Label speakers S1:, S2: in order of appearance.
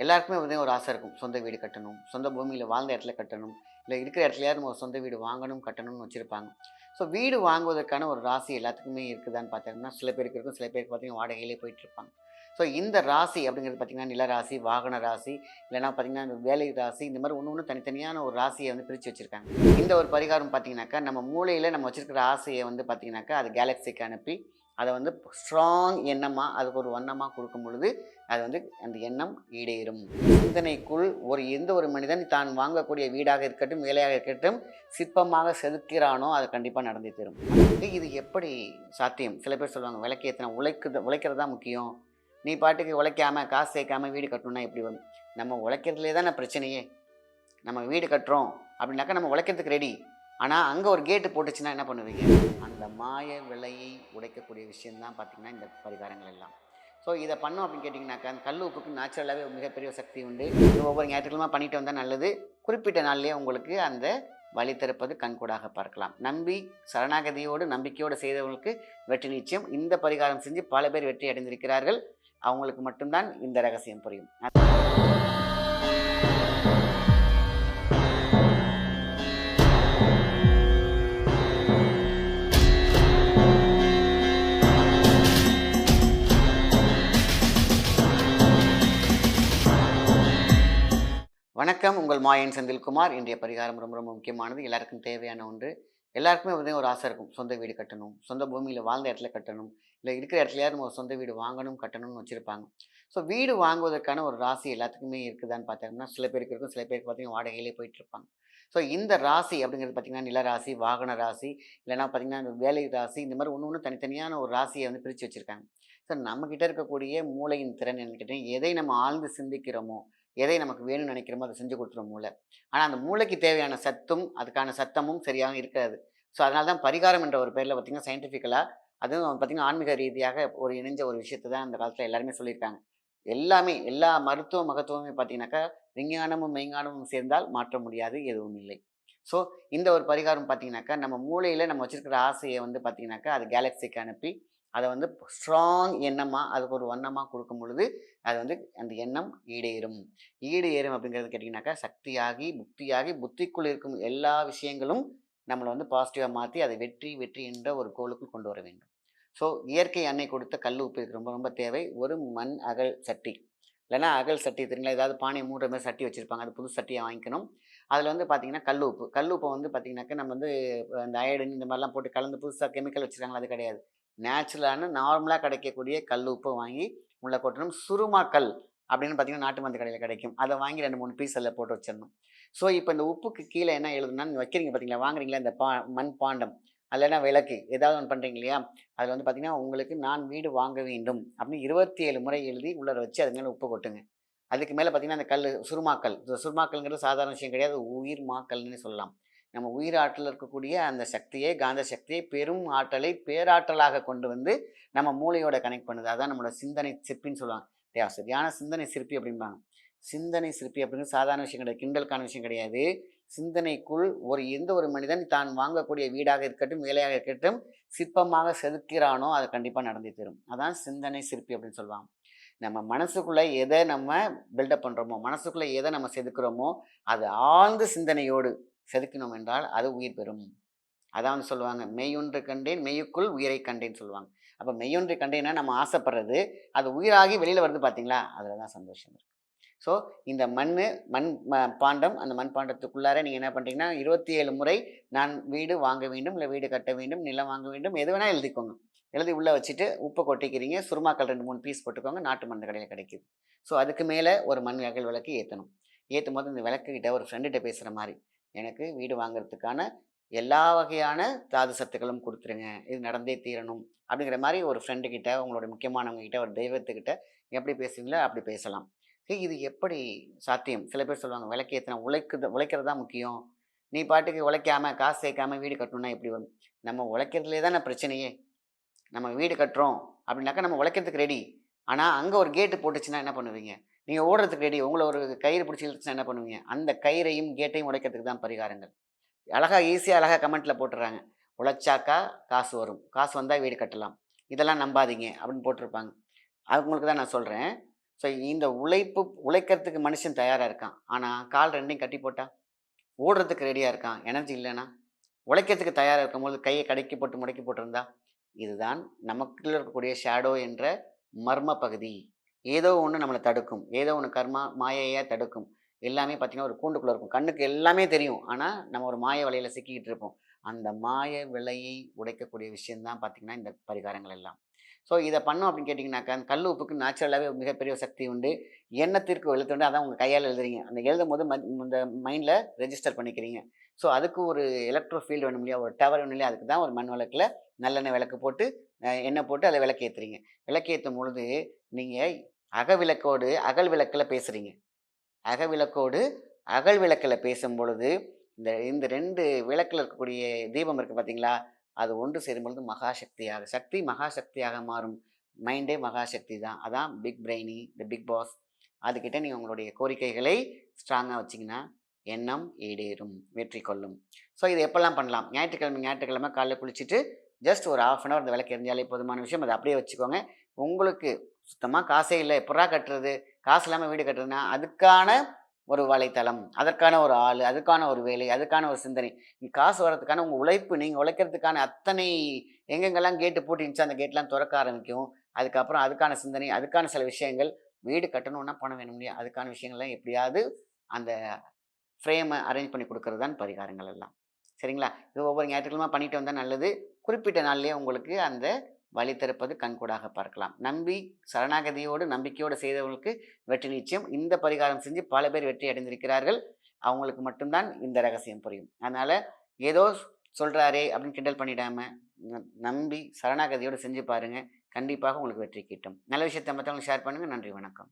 S1: எல்லாருக்குமே வந்து ஒரு ஆசை இருக்கும். சொந்த வீடு கட்டணும், சொந்த பூமியில வாழ்ந்த இடத்துல கட்டணும், இல்ல இருக்கிற இடத்துலயாவது நம்ம ஒரு சொந்த வீடு வாங்கணும், கட்டணும்னு வச்சிருப்பாங்க. ஸோ வீடு வாங்குவதற்கான ஒரு ராசி எல்லாத்துக்குமே இருக்குதான்னு பார்த்தோம்னா, சில பேருக்கு இருக்கும், சில பேருக்கு பார்த்தீங்கன்னா வாடகையிலே போயிட்டுருப்பாங்க. ஸோ இந்த ராசி அப்படிங்கிறது பார்த்தீங்கன்னா, நில ராசி, வாகன ராசி, இல்லைன்னா பார்த்தீங்கன்னா இந்த வேலை ராசி, இந்த மாதிரி ஒண்ணு ஒண்ணு தனித்தனியான ஒரு ராசிய வந்து பிரிச்சு வச்சிருக்காங்க. இந்த ஒரு பரிகாரம் பார்த்தீங்கன்னாக்கா, நம்ம மூளையில நம்ம வச்சிருக்கிற ஆசைய வந்து பார்த்தீங்கன்னாக்கா, அது கேலக்ஸிக்கு அனுப்பி, அத வந்து ஸ்ட்ராங் எண்ணமா, அதுக்கு ஒரு வண்ணமா குடுக்கும் பொழுது, அது வந்து அந்த எண்ணம் ஈடேறும். சிந்தனைக்குள் எந்த ஒரு மனிதன் தான் வாங்கக்கூடிய வீடாக இருக்கட்டும், வேலையாக இருக்கட்டும், சிற்பமாக செதுக்கிறானோ அது கண்டிப்பா நடந்தே தீரும். இது எப்படி சாத்தியம்? சில பேர் சொல்லுவாங்க, "விளக்கேத்துனா உழைக்கிறது தான் முக்கியம். நீ பாட்டுக்கு உழைக்காம, காசு சேர்க்காம வீடு கட்டணும்னா எப்படி வரும்?" நம்ம உழைக்கிறதுலே தானே பிரச்சனையே! நம்ம வீடு கட்டுறோம் அப்படின்னாக்கா, நம்ம உழைக்கிறதுக்கு ரெடி. ஆனா, அங்க ஒரு கேட் போட்டுச்சுன்னா என்ன பண்ணுவீங்க? அந்த மாய விலையை உடைக்கக்கூடிய விஷயம் தான் பார்த்தீங்கன்னா, இந்த பரிகாரங்கள் எல்லாம். ஸோ இத பண்ணோம் அப்படின்னு கேட்டிங்கனாக்கா, அந்த கல் உப்புக்கு நேச்சுரலாவே ஒரு மிகப்பெரிய சக்தி உண்டு. இது ஒவ்வொரு ஞாயிற்றுக்கிழமை பண்ணிட்டு வந்தா நல்லது. குறிப்பிட்ட நாள்லயே உங்களுக்கு அந்த வழி திறப்பது கண்கூடாக பார்க்கலாம். நம்பி சரணாகதியோடு, நம்பிக்கையோடு செய்தவர்களுக்கு வெற்றி நிச்சயம். இந்த பரிகாரம் செஞ்சு பல பேர் வெற்றி அடைந்திருக்கிறார்கள். அவங்களுக்கு மட்டும் தான் இந்த ரகசியம் புரியும். வணக்கம். உங்கள் மாயன் செந்தில்குமார். இன்றைய பரிகாரம் ரொம்ப ரொம்ப முக்கியமானது. எல்லாருக்கும் தேவையான ஒன்று. எல்லாருக்குமே வந்து ஒரு ஆசை இருக்கும். சொந்த வீடு கட்டணும், சொந்த பூமியில வாழ்ந்த இடத்துல கட்டணும், இல்ல இருக்கிற இடத்துலயாவது நம்ம ஒரு சொந்த வீடு வாங்கணும், கட்டணும்னு வச்சிருப்பாங்க. ஸோ வீடு வாங்குவதற்கான ஒரு ராசி எல்லாத்துக்குமே இருக்குதான்னு பார்த்தோம்னா, சில பேருக்கு இருக்கும், சில பேருக்கு பார்த்தீங்கன்னா வாடகையிலே போயிட்டுருப்பாங்க. ஸோ இந்த ராசி அப்படிங்கிறது பார்த்தீங்கன்னா, நில ராசி, வாகன ராசி, இல்லைன்னா பார்த்தீங்கன்னா இந்த வேலை ராசி, இந்த மாதிரி ஒண்ணு ஒண்ணு தனித்தனியான ஒரு ராசிய வந்து பிரிச்சு வச்சிருக்காங்க. ஸோ நம்மகிட்ட இருக்கக்கூடிய மூளையின் திறன் என்னன்னு கேட்டீங்கன்னா, எதை நம்ம ஆழ்ந்து சிந்திக்கிறோமோ, எதை நமக்கு வேணும்னு நினைக்கிறோமோ அதை செஞ்சு கொடுத்துரும் மூளை. ஆனா அந்த மூளைக்கு தேவையான சத்தும், அதுக்கான சத்தமும் சரியாக இருக்காது. ஸோ அதனால தான் பரிகாரம் என்ற ஒரு பேர்ல பார்த்தீங்கன்னா, சயின்டிஃபிக்கலா அதுவும் பார்த்தீங்கன்னா, ஆன்மீக ரீதியாக ஒரு இணைஞ்ச ஒரு விஷயத்த தான் அந்த காலத்துல எல்லாருமே சொல்லியிருக்காங்க. எல்லாமே எல்லா மருத்துவ மகத்துவமே பார்த்தீங்கன்னாக்கா, விஞ்ஞானமும், மெய்ஞானமும் சேர்ந்தால் மாற்ற முடியாது எதுவும் இல்லை. ஸோ இந்த ஒரு பரிகாரம் பார்த்தீங்கன்னாக்கா, நம்ம மூளையில நம்ம வச்சிருக்கிற ஆசைய வந்து பார்த்தீங்கன்னாக்கா, அது கேலக்ஸிக்கு அனுப்பி, அத வந்து ஸ்ட்ராங் எண்ணமா, அதுக்கு ஒரு வண்ணமா குடுக்கும் பொழுது, அது வந்து அந்த எண்ணம் ஈடேறும். ஈடேறும் அப்படிங்கிறது கேட்டிங்கனாக்கா, சக்தியாகி, புக்தியாகி, புத்திக்குள் இருக்கும் எல்லா விஷயங்களும் நம்மள வந்து பாசிட்டிவா மாத்தி, அதை வெற்றி, வெற்றி என்ற ஒரு கோலுக்குள் கொண்டு வர வேண்டும். ஸோ இயற்கை அன்னை கொடுத்த கல் உப்பு இதுக்கு ரொம்ப ரொம்ப தேவை. ஒரு மண் அகல் சட்டி. இல்லைன்னா அகல் சட்டி தெரியுங்களா? ஏதாவது பானைய மூடுற மாரி சட்டி வச்சிருப்பாங்க. அது புது சட்டியா வாங்கிக்கணும். அதில வந்து பார்த்தீங்கன்னா, கல் உப்பு. கல் உப்ப வந்து பார்த்தீங்கன்னாக்கா, நம்ம வந்து இந்த அயோடின் இந்த மாரிலாம் போட்டு கலந்து புதுசா கெமிக்கல் வச்சிருக்காங்கல்ல, அது கிடையாது. நேச்சுரலான நார்மலா கிடைக்கக்கூடிய கல் உப்ப வாங்கி உள்ள கொட்டணும். சுருமா கல் அப்படின்னு பார்த்தீங்கன்னா, நாட்டு மருந்து கடையில கிடைக்கும். அத வாங்கி 2, 3 பீஸ் அதில போட்டு வச்சிரணும். ஸோ, இப்ப இந்த உப்புக்கு கீழ என்ன எழுதணும்னா, நீங்க வைக்கிறீங்க பார்த்தீங்களா? வாங்குறீங்களா இந்த மண் பாண்டம். இல்லன்னா விளக்கு ஏதாவது ஒண்ணு பண்றீங்க இல்லையா? அதில வந்து பார்த்தீங்கன்னா, உங்களுக்கு நான் வீடு வாங்க வேண்டும் அப்படின்னு 27 முறை எழுதி உள்ளார வச்சு அது மேல உப்ப கொட்டுங்க. அதுக்கு மேல பார்த்தீங்கன்னா, அந்த கல்லு சுருமாக்கல். இந்த சுருமாக்கல்ங்கிறது சாதாரண விஷயம் கிடையாது. உயிர் மாக்கல்னே சொல்லலாம். நம்ம உயிர் ஆற்றல்ல இருக்கக்கூடிய அந்த சக்தியை, காந்த சக்தியை, பெரும் ஆற்றலை பேராற்றலாக கொண்டு வந்து நம்ம மூளையோட கனெக்ட் பண்ணுது. அதான் நம்மளோட சிந்தனை சிற்பின்னு சொல்லுவாங்க. சரியான சிந்தனை சிற்பி அப்படிம்பாங்க. சிந்தனை சிற்பி அப்படிங்கிறது சாதாரண விஷயம் கிடையாது. கிண்டலுக்கான விஷயம் கிடையாது. சிந்தனைக்குள் எந்த ஒரு மனிதன் தான் வாங்கக்கூடிய வீடாக இருக்கட்டும், வேலையாக இருக்கட்டும், சிற்பமாக செதுக்கிறானோ அது கண்டிப்பா நடந்தே தீரும். அதான் சிந்தனை சிற்பி அப்படின்னு சொல்லுவாங்க. நம்ம மனசுக்குள்ள எதை நம்ம பில்டப் பண்றோமோ, மனசுக்குள்ள எதை நம்ம செதுக்குறோமோ, அது ஆழ்ந்த சிந்தனையோடு செதுக்கினோம் என்றால் அது உயிர் பெறும். அதான் வந்து சொல்லுவாங்க, "மெய்யொன்று கண்டேன், மெய்யுக்குள் உயிரைக் கண்டேன்னு" சொல்லுவாங்க. அப்ப மெய்யொன்று கண்டேன்னா நம்ம ஆசைப்படுறது, அது உயிராகி வெளியில வருது பார்த்தீங்களா? அதில தான் சந்தோஷம் இருக்கு. ஸோ இந்த மண் பாண்டம், அந்த மண் பாண்டத்துக்குள்ளார நீங்க என்ன பண்றீங்கன்னா, 27 முறை நான் வீடு வாங்க வேண்டும், இல்ல வீடு கட்ட வேண்டும், நிலம் வாங்க வேண்டும், எது வேணா எழுதிக்கோங்க. எழுதி உள்ள வச்சுட்டு உப்ப கொட்டிக்கிறீங்க. சுருமாக்கல் 2, 3 பீஸ் போட்டுக்கோங்க. நாட்டு மருந்து கடையில கிடைக்குது. ஸோ அதுக்கு மேல ஒரு மண் அகல் விளக்கு ஏத்தணும். ஏத்தும்போது இந்த விளக்குகிட்ட ஒரு ஃப்ரெண்டுட்ட பேசுற மாரி, "எனக்கு வீடு வாங்குறதுக்கான எல்லா வகையான தாது சத்துக்களும் குடுத்துருங்க. இது நடந்தே தீரணும்." அப்படிங்கிற மாரி ஒரு ஃப்ரெண்டு கிட்ட, உங்களோட முக்கியமானவங்க கிட்ட, ஒரு தெய்வத்துக்கிட்ட எப்படி பேசுவீங்களோ அப்படி பேசலாம். இது எப்படி சாத்தியம்? சில பேர் சொல்லுவாங்க, "விளக்கேத்துனா உழைக்கிறது தான் முக்கியம். நீ பாட்டுக்கு உழைக்காம, காசு சேர்க்காம வீடு கட்டணும்னா எப்படி வரும்?" நம்ம உழைக்கிறதுலே தானே பிரச்சனையே! நம்ம வீடு கட்டுறோம் அப்படின்னாக்கா, நம்ம உழைக்கிறதுக்கு ரெடி. ஆனா, அங்க ஒரு கேட் போட்டுச்சுன்னா என்ன பண்ணுவீங்க? நீங்க ஓடுறதுக்கு ரெடி. உங்கள ஒரு கயிறு பிடிச்சு இழுத்துச்சுன்னா என்ன பண்ணுவீங்க? அந்த கயிறையும், கேட்டையும் உடைக்கிறதுக்கு தான் பரிகாரங்கள். அழகா ஈஸியா அழகா கமெண்ட்ல போட்டுர்றாங்க. "உழைச்சாக்கா காசு வரும். காசு வந்தா வீடு கட்டலாம். இதெல்லாம் நம்பாதீங்க" அப்படின்னு போட்டிருப்பாங்க. அவங்களுக்கு தான் நான் சொல்றேன். ஸோ இந்த உழைக்கிறதுக்கு மனுஷன் தயாரா இருக்கான். ஆனா, கால் 2யும் கட்டி போட்டா, ஓடுறதுக்கு ரெடியா இருக்கான். எனர்ஜி இல்லன்னா, உழைக்கிறதுக்கு தயாரா இருக்கும்போது கைய கடைக்கி போட்டு முடக்கி போட்டிருந்தா, இதுதான் நமக்குள்ள இருக்கக்கூடிய ஷேடோ என்ற மர்ம பகுதி. ஏதோ ஒண்ணு நம்மள தடுக்கும். ஏதோ ஒண்ணு கர்மா, மாயையா தடுக்கும். எல்லாமே பார்த்தீங்கன்னா, ஒரு கூண்டுக்குள்ள இருக்கும். கண்ணுக்கு எல்லாமே தெரியும். ஆனா, நம்ம ஒரு மாய வலையில சிக்கிக்கிட்டு இருப்போம். அந்த மாய விலையை உடைக்கக்கூடிய விஷயம் தான் பார்த்தீங்கன்னா, இந்த பரிகாரங்கள் எல்லாம். ஸோ இத பண்ணோம் அப்படின்னு கேட்டீங்கன்னாக்கா, அந்த கல் உப்புக்கு நேச்சுரலாவே மிகப்பெரிய சக்தி உண்டு. எண்ணத்திற்கு எழுத்துண்டு அதான் உங்க கையால எழுதுறீங்க. அந்த எழுதும்போது இந்த மைண்ட்ல ரெஜிஸ்டர் பண்ணிக்கிறீங்க. ஸோ அதுக்கு ஒரு எலக்ட்ரோ ஃபீல்டு வேணும் இல்லையா? ஒரு டவர் வேணும் இல்லையா? அதுக்கு தான் ஒரு மண் விளக்குல நல்லெண்ணெய் விளக்கு போட்டு, எண்ணெய் போட்டு அதில விளக்கேத்துறீங்க. விளக்கேத்தும் பொழுது, நீங்க அகவிளக்கோடு அகல் விளக்குல பேசுறீங்க. அகவிளக்கோடு அகல் விளக்குல பேசும்பொழுது, இந்த 2 விளக்குல இருக்கக்கூடிய தீபம் இருக்கு பார்த்தீங்களா? அது ஒன்று சேரும்பொழுது மகாசக்தியாக சக்தி மகாசக்தியாக மாறும். மைண்டே மகாசக்தி தான். அதான் பிக் பிரெயினி, த பிக் பாஸ். அதுகிட்ட நீங்க உங்களுடைய கோரிக்கைகளை ஸ்ட்ராங்கா வச்சீங்கன்னா, எண்ணம் ஈடேறும், வெற்றி கொள்ளும். ஸோ இது எப்பல்லாம் பண்ணலாம்? ஞாயிற்றுக்கிழமை காலைல குளிச்சுட்டு, ஜஸ்ட் ஒரு 1/2 அன் ஹவர் அந்த விளக்கு எரிஞ்சாலே போதுமான விஷயம். அத அப்படியே வச்சுக்கோங்க. உங்களுக்கு சுத்தமா காசே இல்ல. எப்புட்றா கட்டுறது? காசு இல்லாம வீடு கட்டுறதுன்னா, அதுக்கான ஒரு வலைத்தளம், அதற்கான ஒரு ஆளு, அதுக்கான ஒரு வேலை, அதுக்கான ஒரு சிந்தனை. காசு வர்றதுக்கான உங்க உழைப்பு, நீங்க உழைக்கிறதுக்கான அத்தனை எங்கெங்கெல்லாம் கேட்டு பூட்டிருந்துச்சோ, அந்த கேட்லாம் தொறக்க ஆரம்பிக்கும். அதுக்கப்புறம் அதுக்கான சிந்தனை, அதுக்கான சில விஷயங்கள். வீடு கட்டணும்னா பணம் வேணும் இல்லையா? அதுக்கான விஷயங்கள்லாம் எப்படியாவது அந்த ஃப்ரேம அரேஞ்ச் பண்ணி குடுக்குறது தான் பரிகாரங்கள் எல்லாம். சரிங்களா? இது ஒவ்வொரு ஞாயிற்றுக்கிழமை பண்ணிட்டு வந்தா நல்லது. குறிப்பிட்ட நாள்லயே உங்களுக்கு அந்த வழி திறப்பது கண்கூடாக பார்க்கலாம். நம்பி சரணாகதியோடு, நம்பிக்கையோடு செய்தவர்களுக்கு வெற்றி நிச்சயம். இந்த பரிகாரம் செஞ்சு பல பேர் வெற்றி அடைந்திருக்கிறார்கள். அவங்களுக்கு மட்டும் தான் இந்த ரகசியம் புரியும். அதனால ஏதோ சொல்றாரே அப்படின்னு கிண்டல் பண்ணிடாம, நம்பி சரணாகதியோடு செஞ்சு பாருங்க. கண்டிப்பாக உங்களுக்கு வெற்றி கிட்டும். நல்ல விஷயத்த மத்தவங்களுக்கு ஷேர் பண்ணுங்க. நன்றி, வணக்கம்.